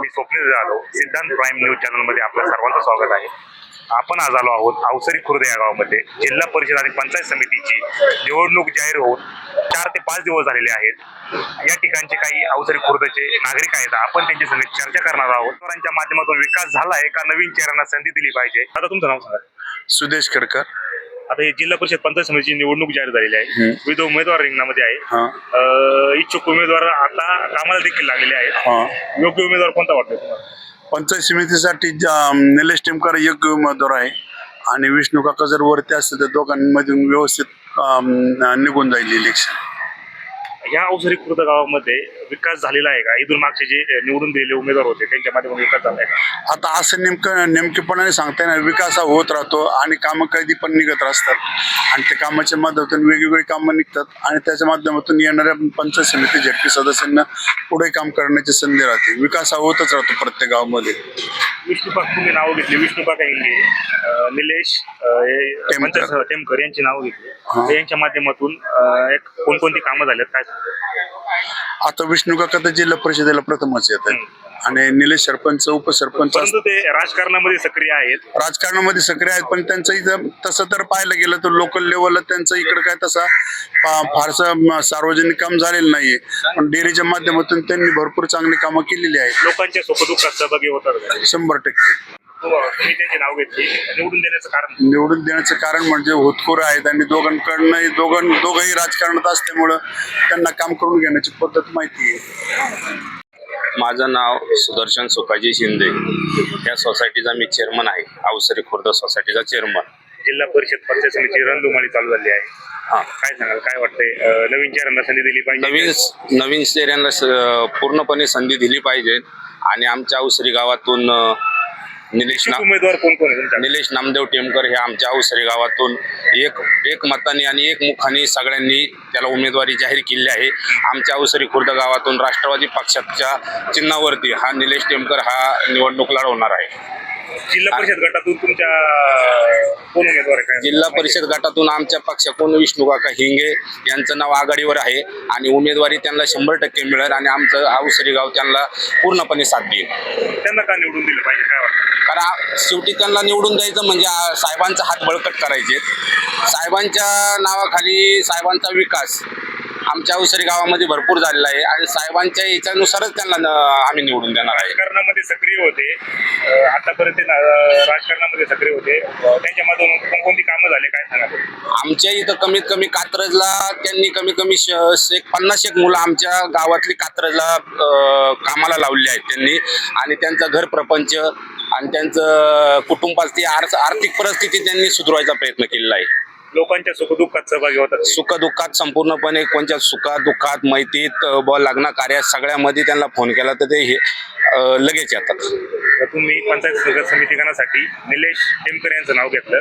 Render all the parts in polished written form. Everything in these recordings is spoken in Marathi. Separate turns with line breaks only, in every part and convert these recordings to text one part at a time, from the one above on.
मी स्वप्नील जाधव, सिद्धांत प्राईम न्यूज चॅनलमध्ये आपल्या सर्वांचं स्वागत आहे. आपण आज आलो आहोत अवसरी खुर्द या गावामध्ये. जिल्हा परिषद आणि पंचायत समितीची निवडणूक जाहीर होऊन 4 ते 5 दिवस झालेले आहेत. या ठिकाणचे काही अवसरी खुर्दचे नागरिक आहेत. आपण त्यांच्या संग चर्चा करणार आहोत. त्यांच्या माध्यमातून विकास झाला आहे का, नवीन चेहऱ्यांना संधी दिली पाहिजे. आता तुमचं नाव सांगा.
सुदेश खडकर.
आता ही जिल्हा परिषद पंचायत समितीची निवडणूक जाहीर झालेली आहे. विविध उमेदवार रिंगणामध्ये आहे. इच्छुक उमेदवार आता कामाला देखील लागलेले आहेत. योग्य उमेदवार कोणता वाटतो तुम्हाला?
पंचायत समितीसाठी निलेश टेमकर योग्य उमेदवार आहे आणि विष्णू काका जर वरती असतील तर दोघांमधून व्यवस्थित निघून जाईल इलेक्शन.
या अवसरी खुर्द गावामध्ये विकास झालेला आहे का? इथून मागचे जे निवडून दिलेले उमेदवार होते त्यांच्या माध्यमातून विकास झाला आहे का?
आता असं नेमकेपणाने सांगता येणार. विकास हा होत राहतो आणि कामं कधी पण निघत असतात आणि त्या कामाच्या माध्यमातून वेगवेगळी कामं निघतात आणि त्याच्या माध्यमातून येणाऱ्या पंचायत समिती झटपी सदस्यांना पुढे काम करण्याची संधी राहते. विकास हा होतच राहतो प्रत्येक गावामध्ये.
विष्णुपाक तुम्ही नाव घेतली, विष्णुपाक हिंगे, निलेश टेमकर यांची नावं घेतली. यांच्या माध्यमातून एक कोणकोणती कामं झाल्यात काय?
आता विष्णू काका तर जिल्हा परिषदेला प्रथमच येत आहेत आणि निलेश सरपंच उपसरपंच
ते राजकारणामध्ये सक्रिय आहेत.
राजकारणामध्ये सक्रिय आहेत पण त्यांचं इथं तसं तर पाहायला गेलं तर लोकल लेवलला त्यांचं इकडं काय तसा फारसं सार्वजनिक काम झालेलं नाहीये. पण डेअरीच्या माध्यमातून त्यांनी भरपूर चांगली कामं केलेली आहेत.
लोकांच्या सुखदुःखात सहभागी होतात
100%.
तुम्ही त्यांची नाव घेतली.
निवडून देण्याचं कारण म्हणजे होतखोर आहेत आणि दोघंही राजकारणात असल्यामुळं त्यांना काम करून घेण्याची पद्धत माहिती आहे.
माझं नाव सुदर्शन सुखाजी शिंदे. त्या सोसायटीचा मी चेअरमन आहे. अवसरी खुर्द सोसायटीचा चेअरमन.
जिल्हा परिषद पंचायत समिती रणधुमाळी चालू झाली आहे. काय सांगाल, काय वाटतंय? नवीन चेहऱ्यांना संधी दिली पाहिजे.
नवीन चेहऱ्यांना पूर्णपणे संधी दिली पाहिजे आणि आमच्या अवसरी गावातून
उमेदवार कोण कोण आहे?
निलेश नामदेव टेमकर हे आमच्या अवसरी गावातून एक मताने आणि एक मुखाने सगळ्यांनी त्याला उमेदवारी जाहीर केली आहे. आमच्या अवसरी खुर्द गावातून राष्ट्रवादी पक्षाच्या चिन्हावरती हा निलेश टेमकर हा निवडणूक लढवणार आहे.
जिल्हा परिषद गटातून तुमच्या कोण उमेदवार आहे?
जिल्हा परिषद गटातून आमच्या पक्षाकडून विष्णू काका हिंगे यांचं नाव आघाडीवर आहे आणि उमेदवारी त्यांना 100% मिळेल आणि आमचं अवसरी गाव त्यांना पूर्णपणे साथ देईल.
त्यांना का निवडून दिलं पाहिजे काय वाटतं?
कारण शेवटी त्यांना निवडून द्यायचं म्हणजे साहेबांचा हात बळकट करायचे. साहेबांच्या नावाखाली साहेबांचा विकास आमच्या अवसरी गावामध्ये भरपूर झालेला आहे आणि साहेबांच्या याच्यानुसारच त्यांना आम्ही निवडून देणार आहे.
राजकारणामध्ये सक्रिय होते आतापर्यंत, राजकारणामध्ये सक्रिय होते. त्यांच्यामधून कोणकोणती कामं झाले काय सांगा?
आमच्या इथं कमीत कमी कात्रजला त्यांनी कमी 50 मुलं आमच्या गावातली कात्रजला कामाला लावली आहेत त्यांनी आणि त्यांचा घर प्रपंच आणि त्यांचं कुटुंबाची आर्थिक परिस्थिती त्यांनी सुधारायचा प्रयत्न केलेला आहे.
लोकांच्या सुखदुःखात सहभागी होतात.
सुखदुःखात संपूर्णपणे कोणत्या सुखादुःखात मैतीत लग्न कार्यात सगळ्यामध्ये त्यांना फोन केला तर ते लगेच येतात.
तुम्ही पंचायत समिती गणासाठी निलेश टेमकर यांचं नाव घेतलं.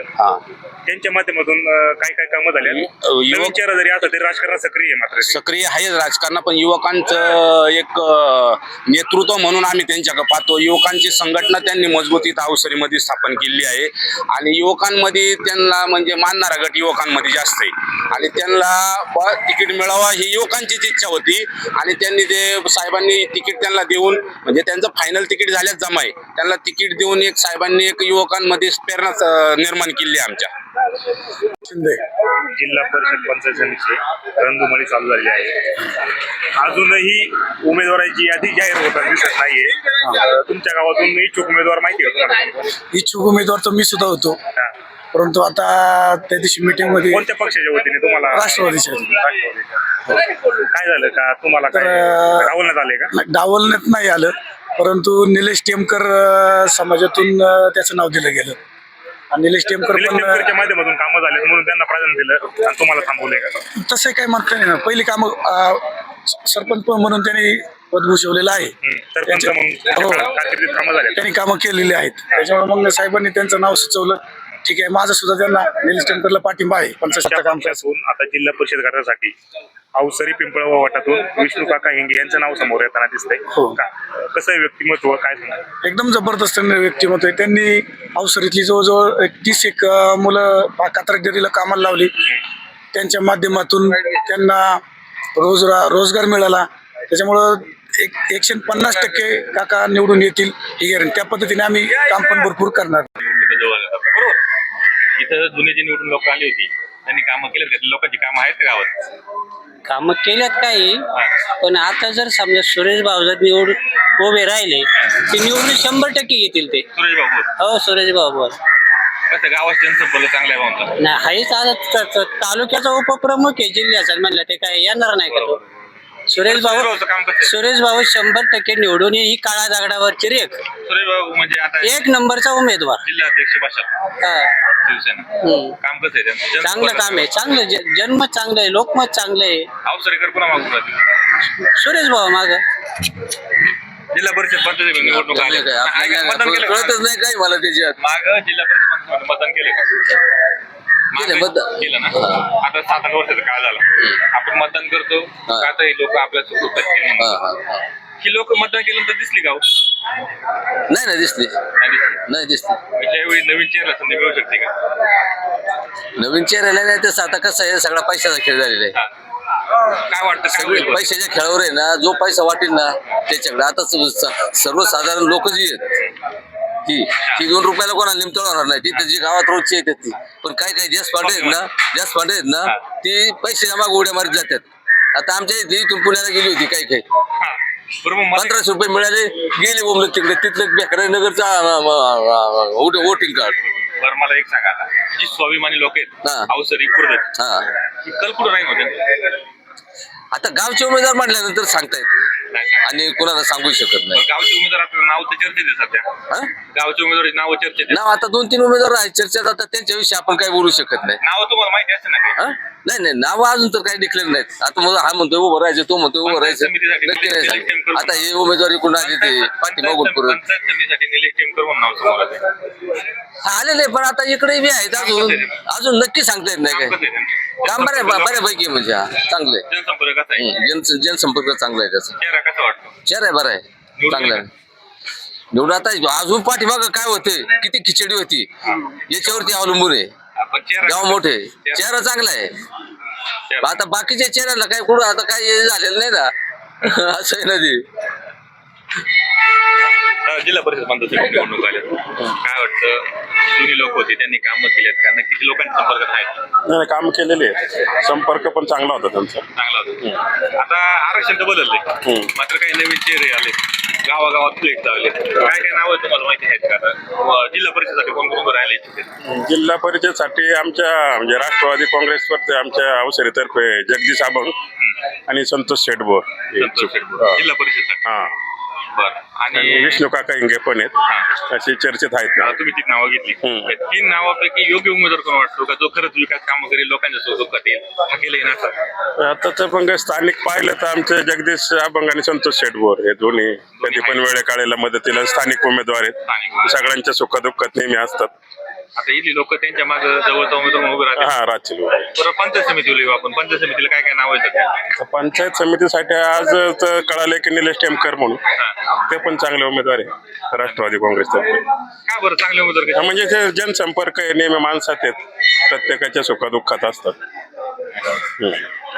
त्यांच्या माध्यमातून काय काय कामं झाली? युवक चेहरा जरी असं ते राजकारणात सक्रिय आहे, मात्र
सक्रिय आहे राजकारणात, पण युवकांचं एक नेतृत्व म्हणून आम्ही त्यांच्याकडे पाहतो. युवकांची संघटना त्यांनी मजबूतीत अवसरीमध्ये स्थापन केली आहे आणि युवकांमध्ये त्यांना म्हणजे मानणारा गट युवकांमध्ये जास्त आहे आणि त्यांना तिकीट मिळावा ही युवकांचीच इच्छा होती आणि त्यांनी ते साहेबांनी तिकीट त्यांना देऊन म्हणजे त्यांचं फायनल तिकीट झाल्याच जमा आहे. त्यांना तिकीट देऊन एक साहेबांनी एक युवकांमध्ये प्रेरणा निर्माण केली आहे. आमच्या
जिल्हा परिषद पंचायत समितीची रणधुमाळी चालू झाली आहे. अजूनही उमेदवाराची यादी जाहीर होताना दिसत नाहीये. तुमच्या गावातून इच्छुक उमेदवार माहिती आहे का तुम्हाला?
इच्छुक उमेदवार तर मी सुद्धा होतो, परंतु आता त्या दिवशी मीटिंग मध्ये
कोणत्या पक्षाच्या वतीने तुम्हाला?
राष्ट्रवादीच्या.
काय झालं का तुम्हाला डावलण्यात आले का?
डावलण्यात नाही आलं, परंतु निलेश टेमकर समाजातून त्याचं नाव दिलं गेलं आणि निलेश टेमकर
टेमकरच्या माध्यमातून कामं झाले म्हणून त्यांना प्राधान्य दिलं आणि तुम्हाला थांबवलंय का?
तसं काही म्हणता नाही ना. पहिली कामं सरपंच म्हणून त्यांनी पद भूषवलेलं आहे. त्यांनी कामं केलेली आहेत, त्याच्यामुळे मग साहेबांनी त्यांचं नाव सुचवलं. ठीक आहे, माझं सुद्धा त्यांना निलेश टेमकरला पाठिंबा आहे.
आता जिल्हा परिषद गटासाठी अवसरी पिंपळगाव गटातून विष्णू काका हिंगे यांचं नाव समोर येताना दिसतंय. कसं आहे व्यक्तिमत्व, काय सांगा?
एकदम जबरदस्त व्यक्तिमत्व आहे. त्यांनी अवसरीतली जवळजवळ 30 मुलं कात्रा डेअरीला कामाला लावली. त्यांच्या माध्यमातून त्यांना रोजगार मिळाला. त्याच्यामुळं 150% काका निवडून येतील ही गॅरंटी. त्या पद्धतीने आम्ही काम पण भरपूर करणार.
बरोबर. इथं जुने जे निवडून लोक आली होती त्यांनी कामं केली, लोकांची कामं आहेत का गावात?
कामं केल्यात काही, पण आता जर समजा सुरेश भाऊ जर निवडून उभे राहिले ते निवडून 100% येतील ते.
सुरेश बाबू
हो सुरेश भाऊ
कसं गावात जनसंपर्क चांगला आहे भाऊंचा?
नाही हाच आता तालुक्याचा उपप्रमुख आहे जिल्ह्याचा म्हणलं ते काय येणार नाही का तो. सुरेश भाऊ
काम कसं आहे?
सुरेश भाऊ 100% निवडून ही काळा दगडावरची रेख,
सुरेश बाबू म्हणजे आता
एक नंबरचा उमेदवार.
जिल्हाध्यक्ष भाषा
हा.
शिवसेना. काम कसं आहे त्यांचं?
चांगलं काम आहे, चांगलं जन्म चांगलं आहे, लोकमत चांगलं आहे.
अवसरेकर पुन्हा मागून राहतील.
सुरेश भाऊ माग
जिल्हा परिषद पंचायत निवडणूक आल्या. मतदान केलं का?
कळतच नाही काय मला त्याच्यात.
मागं जिल्हा परिषद मतदान केलं का?
मतदान.
केलं ना. आता 7-8 वर्षाचा काळ झाला. आपण मतदान करतो का आता हे लोक आपल्या सुखरूप ही लोक मतदान केल्यानंतर दिसली का हो?
नाही ना दिसली,
नाही दिसली.
नाही दिसली.
त्यावेळी नवीन चेहरा संधी मिळू शकते का?
नवीन चेहऱ्याला नाही तर आता कसं आहे सगळा पैशाचा खेळ झालेला आहे.
काय वाटतं काय
सगळे
होईल?
पैशाच्या खेळावर आहे ना, जो पैसा वाटेल ना त्याच्याकडे. आता सर्वसाधारण लोक जी आहेत ती 2 रुपयाला कोणाला निमतळ होणार नाही. ती जी गावात रोजची येतात ती. पण काही काही जास्त पांढरे आहेत ना ती पैशाच्या मागे उड्या मारीत जातात. आता आमच्या इथून पुण्याला गेली होती काही
हा. बरोबर मला
1500 रुपये मिळाले, गेले बोंबलत तिकडे. तिथलं बेकार नगरचा वोटिंग कार्ड.
बरं मला एक सांगा आता, जी स्वाभिमानी लोक आहेत
हा.
अवसरी कुर्द
हा.
कल कुठं राहील होते?
आता गावचे उमेदवार म्हटल्यानंतर सांगता येत नाही आणि कोणाला सांगू शकत नाही.
गावचे उमेदवार आता नाव तर चर्चेत आहे सध्या.
हा?
गावचे उमेदवार नाव चर्चेत आहे.
नाव आता 2-3 उमेदवार आहेत चर्चेत. आता त्यांच्याविषयी आपण काही बोलू शकत नाही.
नाव तुम्हाला माहिती असेल ना काही?
हा? नाही नाव अजून तर काही डिक्लेअर नाहीत. आता मला हा म्हणतोय उभं राहायचं, तो म्हणतोय उभं राहायचं, नक्की नाही सांगितलं. आता हे उमेदवारी कोण आली ते पाठीमागून परत
पंचायत समितीसाठी निलेश टेमकर म्हणून नाव समोर आलंय.
आलेले, पण आता इकडे बी आहेत अजून नक्की सांगता येत नाही
काम
काय.
कसं आहे त्यांचं?
काम बऱ्यापैकी म्हणजे चांगले.
जनसंपर्क कसा आहे?
जनसंपर्क चांगला आहे त्याचा.
चेहरा कसा वाटतो?
चेहरा आहे, बरा आहे, चांगला आहे. निवडून आता अजून पाठीमाग काय होते, किती खिचडी होती याच्यावरती अवलंबून आहे.
आपण चेहरा
गाव मोठे, चेहरा चांगला आहे. आता बाकीच्या चेहऱ्याला काय कुठं आता काय झालेलं नाही ना. असं आहे ना ते.
जिल्हा परिषद पंचायत निवडणूक आल्या, काय वाटतं? जुनी लोक होते त्यांनी कामं केलेत का? नक्की लोकांच्या संपर्कात आहेत?
नाही काम केलेले आहे. संपर्क पण चांगला होता त्यांचा.
चांगला होता. आता आरक्षण तर बदलले, मात्र काही नवीन चेहरे आले, गावागावात फ्लेक्स लावले. काय काय नाव तुम्हाला माहिती आहेत का? आता जिल्हा परिषदेसाठी कोण कोण राहिले इच्छुक?
जिल्हा परिषदसाठी आमच्या म्हणजे राष्ट्रवादी काँग्रेसवर आमच्या अवसरीतर्फे जगदीश आबंग आणि संतोष शेटबोर
जिल्हा परिषदसाठी.
हा.
बरं. आणि
विष्णू काका इंगे पण आहेत, अशी चर्चेत आहेत ना.
तुम्ही 3 नावं घेतली. त्या 3 नावापैकी योग्य उमेदवार कोण वाटतो का, जो खरंच विकास कामं करेल, लोकांच्या सुखदुःखात येईल, हा केलं ना?
आता तर पण स्थानिक पाहिलं तर आमचे जगदीश आबंग आणि संतोष शेटबोर हे दोन्ही कधी पण वेळे काळायला मदतीला स्थानिक उमेदवार आहेत. सगळ्यांच्या सुखदुःखात नेहमी असतात.
आता इथली लोक त्यांच्या मागे जवळचा उमेदवार उभे राहतात.
हा राहतील.
बरं, पंचायत समितीला येऊ आपण. पंचायत समितीला काय काय नाव आहेत?
पंचायत समितीसाठी आज तर कळाले की निलेश टेमकर म्हणून ते पण चांगले उमेदवार आहे राष्ट्रवादी काँग्रेसतर्फे.
का बरं चांगले उमेदवार कसे?
म्हणजे ते जनसंपर्क आहे, नेहमी माणसात आहेत, प्रत्येकाच्या सुखदुःखात असतात.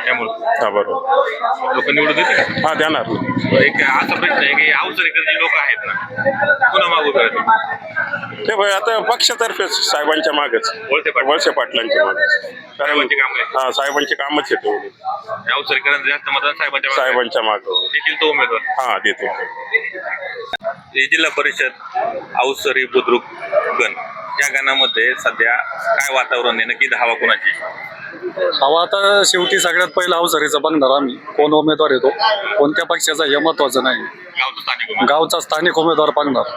त्यामुळे
हा बरोबर.
लोक निवडून देतील.
हा देणार ना.
एक असा प्रश्न आहे की अवसरेकर जे लोक आहेत ना, पुन्हा मागू उभे राहतील.
ते भाई आता पक्षातर्फे साहेबांच्या मागच, वळसे पाटलांच्या मागच.
साहेबांची कामं आहेत.
हा साहेबांची कामच येते
अवसरेकरांचं जास्त मतदान
साहेबांच्या माग.
देखील तो उमेदवार.
हा देते.
हे जिल्हा परिषद अवसरी बुद्रुक गण या गणामध्ये सध्या काय वातावरण आहे? नक्की हवा कोणाची?
हवा आता शेवटी सगळ्यात पहिला अवसरीचा बघणार आम्ही, कोण उमेदवार येतो, कोणत्या पक्षाचा हे महत्वाचं नाही.
गावचं स्थानिक उमेदवार.
गावचा स्थानिक उमेदवार बघणार.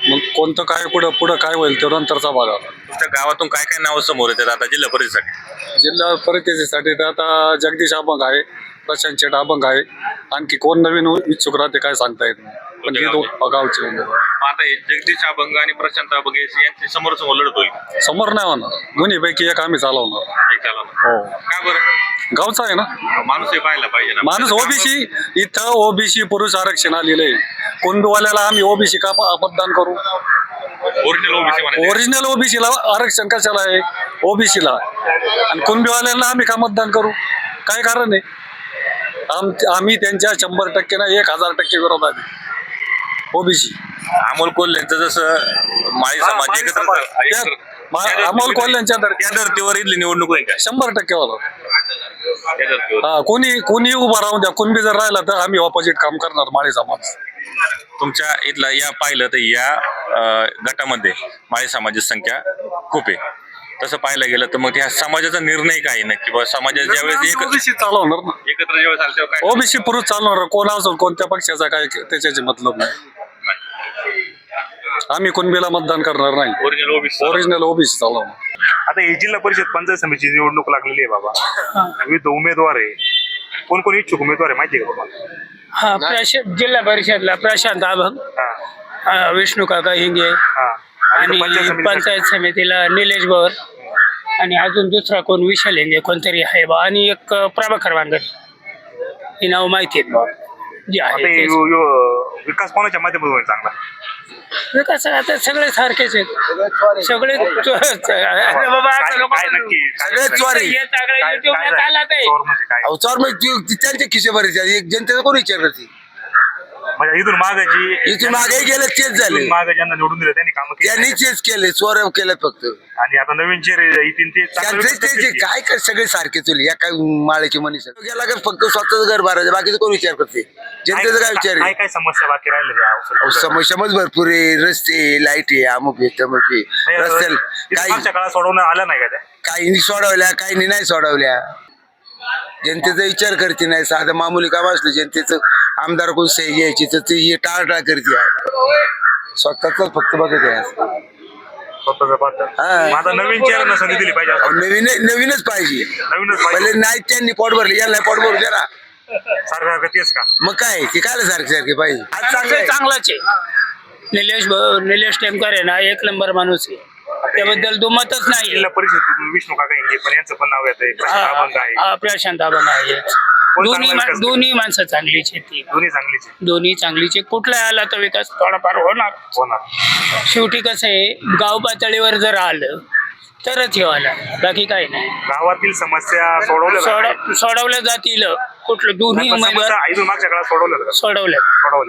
मग कोणतं काय पुढं काय होईल तो नंतरचा बघा.
तुमच्या गावातून काय काय नावं समोर येतात आता जिल्हा परिषदेसाठी?
जिल्हा परिषदेसाठी तर आता जगदीश अभंग आहे, प्रशांत शेठ अभंग आहे. आणखी कोण नवीन इच्छुक राहते काय सांगता येत नाही. पण हे गावचे उमेदवार.
आता हे जगदीश अभंग आणि प्रशांत अभंग यांची समोर समोर लढत होईल.
समोर नाही होणार, दोन्ही पैकी एक आम्ही चालवणार.
एक चालवणार.
हो,
का बरं?
गावचा आहे ना
माणूस हे पाहायला पाहिजे ना.
माणूस. ओबीसी इथं ओबीसी पुरुष आरक्षण आलेलं आहे. कुणबीवाल्याला आम्ही ओबीसी का मतदान करू?
ओरिजिनल ओबीसी म्हणायचं.
ओरिजिनल ओबीसीला आरक्षण कशाला आहे? ओबीसीला. आणि कुणबीवाल्यांना आम्ही का मतदान करू? काय कारण आहे? आम्ही त्यांच्या 100% ना 1000% विरोधात ओबीसी.
अमोल कोल्हेंचं जसं माळी समाज एकत्र
अमोल कोल्ह्यांच्या
त्या धर्तीवर इथली निवडणूक होईल का
100% होता.
त्या धर्तीवर
हा, कोणी उभा राहून द्या, कुणबी जर राहिला तर आम्ही ऑपोजिट काम करणार माळी समाज.
तुमच्या इथला या पाहिलं तर या गटामध्ये माळी समाजाची संख्या खूप आहे. तसं पाहायला गेलं तर मग त्या समाजाचा निर्णय काय नक्की बा समाजात ज्यावेळेस
ओबीसी चालवणार ना,
एकत्र ज्यावेळेस आलं तेव्हा काय
ओबीसी पुरुष चालवणार. कोण असून कोणत्या पक्षाचा काय त्याच्याशी मतलब नाही. आम्ही कुणबीला मतदान करणार नाही.
ओरिजिनल ओबीसी
ओरिजिनल ओबीसी चालवणार.
आता ही जिल्हा परिषद पंचायत समितीची निवडणूक लागलेली आहे बाबा. विविध उमेदवार आहे. कोण कोण इच्छुक उमेदवार आहे माहिती आहे का तुम्हाला?
जिल्हा परिषदला प्रशांत अभंग,
हा
विष्णू काका हिंगे,
हा
आणि पंचायत समितीला निलेश भवर, आणि अजून दुसरा कोण विशाल हिंगे कोणतरी आहे बा, आणि एक प्रभाकर वांगड. ही नाव माहिती आहेत बा जी
आता
आहे.
विकास कोणाच्या माध्यमातून होईल चांगला?
विकास आता सगळे सारखेच आहेत, सगळे बाबा
काय नक्की
सगळेच चोरी. चोर म्हणजे त्यांच्या खिशे भरायचे, एक जनतेचा कोण विचार करते.
म्हणजे इथून मागायची
इथून मागे गेले तेच झाले,
मागे ज्यांना निवडून दिलं त्यांनी काम
त्यांनी
केली
तेच केले, चोर केलं फक्त.
आणि आता नवीन चेहरे येतील ते चांगले
त्यांचे
विकास
ते
करतील.
काय कर सगळे सारखे चुली, या काय माळ्याची मनीष गेला का फक्त स्वतःच घर भरायचं, बाकीचं कोण विचार करते. जनतेचा काय विचार
काय
आहे.
काय समस्या बाकी राहिल्या
समस्याच भरपूर आहे, रस्ते, लाईट आहे, अमुक आहे तमुक आहे. रस्त्याला काही
मागच्या काळात सोडवणं आलं नाही का त्या?
काहींनी सोडवल्या, काहींनी नाही सोडवल्या. जनतेचा विचार करते नाही. साधं मामूली काम असलं जनतेचं आमदार कोण सही घ्यायची तर ती टाळटाळ करते. स्वतःच फक्त बघत आहे.
स्वतःचं पाहतं.
हा.
माझा नवीन चेहऱ्यांना संधी दिली पाहिजे असं.
नवीनच पाहिजे.
नवीनच
पहिले
पाहिजे.
नाही त्यांनी पोट भरले, याला पोट भरू द्या ना.
सारखं तेच का?
मग काय ते काय सारखे पाहिजे. आज चांगलं आहे.
चांगलाच आहे. निलेश टेमकर आहे ना, एक नंबर माणूस आहे, त्याबद्दल दुमतच नाही.
जिल्हा परिषद विष्णू काका इंगे पण यांचं पण नाव येतंय. प्रशांत अभंग आहे.
प्रशांत अभंग आहे.
कोण चांगला विकास केला?
दोन्ही माणसं चांगलीच आहेत ती.
दोन्ही चांगलीच आहे.
दोन्ही चांगलीचे. कुठला आला तर विकास थोडाफार होणार.
होणार.
शेवटी कसं आहे, गाव पातळीवर जर आलं तरच हे आला, बाकी काही नाही.
गावातील समस्या
सोडवल्या जातील. कुठलं दोन्ही उमेदवार
इथून मागच्या काळात सोडवलं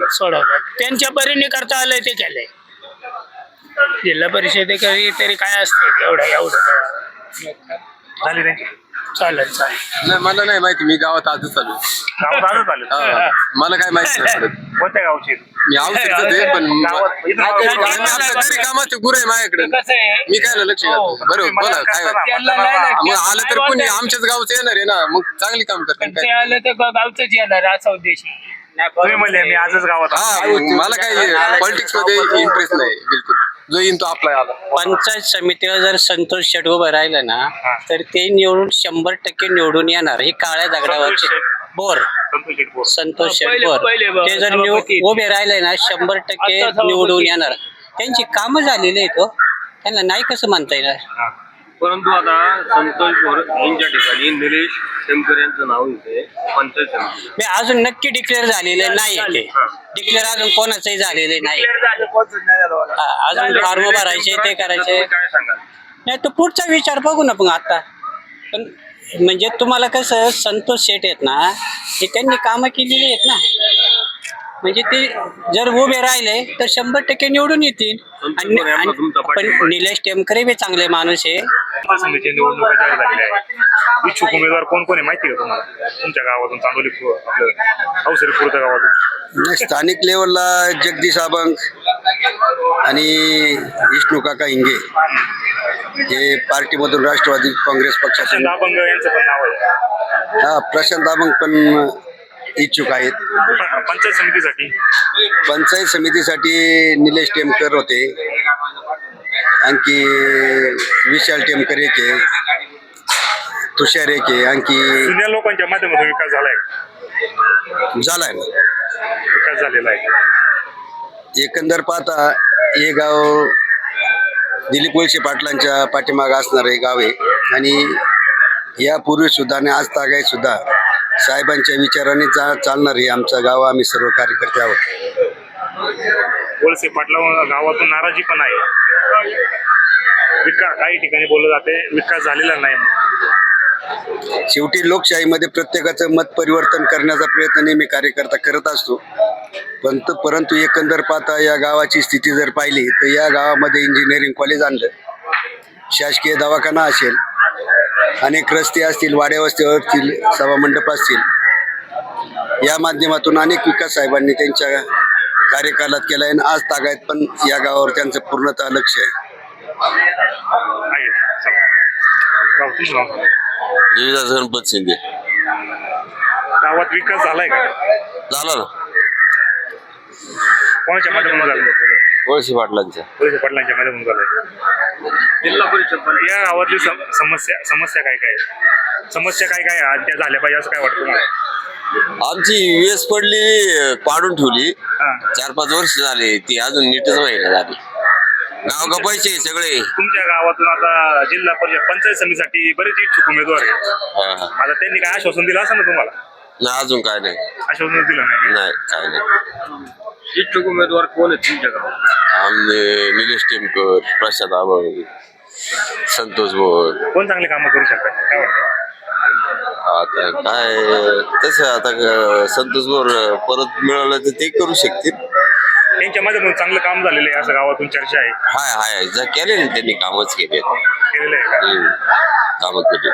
सोडवल्यात त्यांच्या परीने करता आलंय ते केलंय. जिल्हा परिषदेकरी तरी काय असते एवढं
झाली नाही.
चालेल.
नाही मला नाही माहिती, मी गावात आजच चालू.
गावात आलं चालेल.
मला काय माहिती नाही पडत.
कोणत्या गावची?
मी आवश्यक ते पण
इथून
आपल्या घरी कामाचे गुर आहे माझ्याकडे,
कसं आहे,
मी काय लक्ष घालतो. बरोबर बोला काय मग आलं तर कोणी आमच्याच गावचं येणार आहे ना, मग चांगली काम करते
ते आलं तर गावचंच येणार असा उद्देश आहे.
तुम्ही म्हणले मी आजच गावात
हा मला काही पॉलिटिक्स मध्ये इंटरेस्ट नाही बिलकुल. जो येईन तो आपला आला.
पंचायत समितीवर जर संतोष शेट उभं राहिलं ना, तर ते निवडून 100% निवडून येणार. हे काळ्या दगडावरचे बोर संतोष शेट बोर, ते जर उभे राहिले ना 100% निवडून येणार. त्यांची कामं झालेली आहेत. त्यांना नाही कसं म्हणता येणार.
परंतु आता संतोष बोर यांच्या ठिकाणी निलेश टेमकर यांचं नाव येते पंचायत समिती.
मी अजून नक्की डिक्लेअर झालेले नाही. ते डिक्लेअर अजून कोणाचंही झालेले नाही. अजून फॉर्म भरायचे, ते करायचे.
काय सांगाल?
नाही तो पुढचा विचार बघू ना. पण आता पण म्हणजे तुम्हाला कसं संतोष शेट आहेत ना, हे त्यांनी कामं केलेली आहेत ना, म्हणजे ते जर उभे राहिले तर 100% निवडून येतील. आणि पण निलेश टेमकर बी चांगले माणूस आहे.
समितीच्या निवडणुका जाहीर झालेल्या आहेत. इच्छुक उमेदवार कोण कोण आहे माहिती आहे का तुम्हाला? तुमच्या गावातून, चांदोली आपलं अवसरी खुर्द गावातून.
स्थानिक लेवलला जगदीश अभंग आणि विष्णू काका हिंगे हे पार्टीमधून राष्ट्रवादी काँग्रेस पक्षाचे.
प्रशांत अभंग यांचं पण नाव आहे.
हा प्रशांत अभंग पण इच्छुक आहेत. पंचायत समितीसाठी निलेश टेमकर होते, आणखी विशाल टेमकर एक आहे, तुषार एक आहे, आणखी
जुन्या लोकांच्या माध्यमातून विकास झालाय
ना.
विकास झालेला आहे.
एकंदर पाहता हे गाव दिलीप वळसे पाटलांच्या पाठीमागे असणारं हे गाव आहे. आणि यापूर्वी सुद्धा आणि आज तागायत सुद्धा साहेबांच्या विचाराने चालणार हे आमचं गाव. आम्ही सर्व कार्यकर्ते आहोत.
वळसे पाटला गावातून नाराजी पण आहे. काही ठिकाणी बोललं जाते विकास झालेला नाही.
शेवटी लोकशाहीमध्ये प्रत्येकाचं मत परिवर्तन करण्याचा प्रयत्न नेहमी कार्यकर्ता करत असतो. परंतु एकंदर पाहता या गावाची स्थिती जर पाहिली तर या गावामध्ये इंजिनिअरिंग कॉलेज आणलं, शासकीय दवाखाना असेल, अनेक रस्ते असतील, वाड्या वस्ती असतील, सभामंडप असतील, या माध्यमातून अनेक विकास साहेबांनी त्यांच्या कार्यकालात केला आहे. आज तागायत पण या गावावर त्यांचं पूर्णतः लक्ष आहे.
आहे. चला. गाव तुझं नाव सांग.
देवीदास गणपत शिंदे.
गावात विकास झालाय का?
झाला ना,
कोणाच्या माध्यमातून झालाय?
वळसे पाटलांच्या.
वळसे पाटलांच्या माध्यमातून झालाय.
जिल्हा परिषद
या गावातली समस्या काय काय आहे? समस्या काय काय आहे? त्या झाल्या पाहिजे असं काय वाटतं तुम्हाला?
आमची वेस पडली पाडून ठेवली,
हा.
4-5 वर्ष झाले, ती अजून नीटच व्हायला झाली. गाव का पैसे सगळे.
तुमच्या गावातून आता जिल्हा परिषद पंचायत समितीसाठी बरेच इच्छुक उमेदवार आहेत.
हा.
आता त्यांनी काय आश्वासन दिलं असं ना तुम्हाला?
नाही, अजून काय नाही.
आश्वासन दिलं नाही.
नाही, काय नाही.
इच्छुक उमेदवार कोण आहेत तुमच्या गावात?
आमने निलेश टेमकर, प्रसाद आबाई, संतोष बोर.
कोण चांगले कामं करू शकतात काय वाटतं?
आता काय तसं आता संतोष बोर परत मिळालं तर ते करू शकतील.
त्यांच्या माध्यमातून चांगलं काम झालेलं आहे असं गावातून चर्चा आहे.
हाय जर केले ना त्यांनी कामच केले.
केलेलं आहे का?
कामं केली.